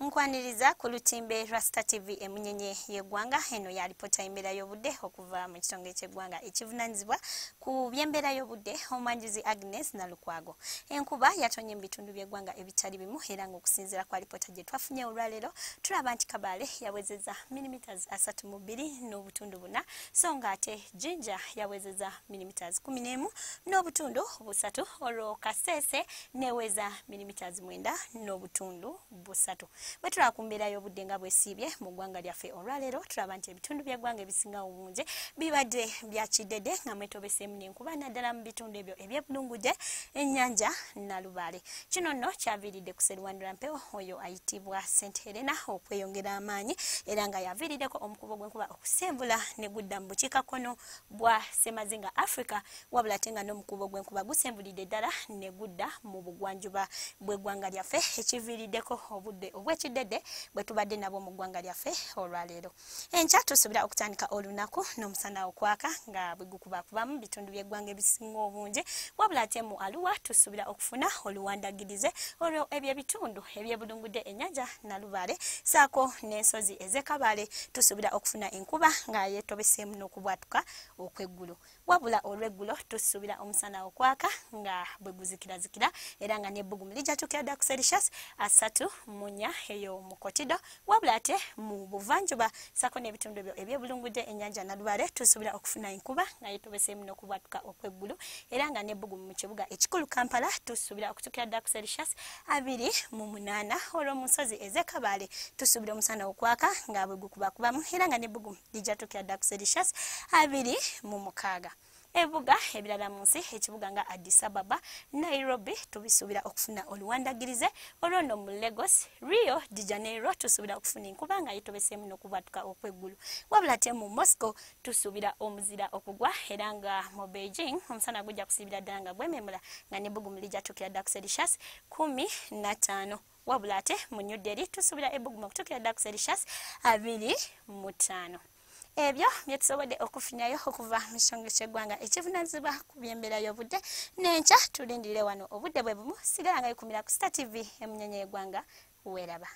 Nkwaniriza ku lutimbe Rasta TV emunyenye y'eggwanga eno ya lipota embeera y'obudde okuva mu kitongole ky'eggwanga ekivunanyizibwa ku by'embeera y'obudde Omwanjuzi Agnes Nalukwago. Enkuba yatonye mu bitundu by'eggwanga ebitali bimu era ng'okusinziira kwa lipota gye twafunye olwaleero tulaba nti Kabale yawezezza millimeters 32.4 so ng'ate Jinja yawezezza millimeters 11 n'obutundu 3 olwo Kasese neweza millimeters 9.3. Bwe tulakumbira y'obudde nga bwesiibye mu ggwanga lyaffe olwaleero tulaba nti ebitundu by'eggwanga ebisinga obungi bibadde bya kidede nga mwetobeseemu n'enkuba naddala mu bitundu ebyo eby'ebbulungujje ennyanja Nalubaale. Kino nno kyaviiridde ku sserwandula mpewo oyo ayitibwa St Helena okweyongera amaanyi era nga yaviiriddeko omukubo gw'enkuba okusembula ne gudda mu bukiikakkono bwa Ssemazinga Africa wabula ate nga n'omukubo gw'enkuba gusembulidde ddala ne gudda mu bugwanjuba bw'eggwanga lyaffe ekiviiriddeko obudde obw'ekidede bwe tubadde nabwo mu ggwanga lyaffe olwaleero. Enkya tusuubira okutandika olunaku n'omusana okwaka nga bwe gukubakubamu bitundu by'eggwanga ebisinga obungi wabula ate mu Arua tusuubira okufuna oluwandagirize olwo ebyo ebitundu ebyebulungudde ennyanja Nalubaale saako n'ensozi ez'e Kabale tusuubira okufuna enkuba nga yeetobeseemu n'okubwatuka okw'eggulu wabula olw'eggulo tusuubira omusana okwaka nga bwe guzikirazikira era nga n'ebbugumu lijjatuukira ddala ku Celsius 3 eyo mu Kotido wabula ate mu buvanjuba saako n'ebitundu ebyo ebyebulungudde ennyanja Nalubaale tusuubira okufuna enkuba nga yeetobeseemu n'okubwatuka okw'eggulu era nga n'ebbugumu mu kibuga ekikulu Kampala tusuubira okutuukira ddala ku Celsius 28 olwo mu nsozi ez'e Kabale tusuubira omusana okwaka nga bwe gukubakubamu era nga n'ebbugumu lijjatuukira ddala ku Celsius 26. Ebibuga ebirala mu nsi ekibuga nga Addis Ababa, Nairobi tubisuubira okufuna oluwandagirize olwo nno mu Lagos, Rio de Janeiro tusuubira okufuna enkuba nga yeetobeseemu n'okubwatuka okw'eggulu wabula ate mu Moscow tusuubira omuzira okugwa era nga mu Beijing omusana gujja kusiibira ddala nga gwememula nga n'ebbugumu lijjatuukira ddala ku Celsius 15 wabula ate mu New Delhi tusuubira ebbugumu okutuukira ddala ku Celsius 25. Ebyo bye tusobodde okufunyayo okuva mu kitongole ky'eggwanga ekivunaanyizibwa ku by'embeera y'obudde n'enkya tulindirire wano obudde bwe bumu sigala nga yikumira ku Star TV emunyenye y'eggwanga weeraba.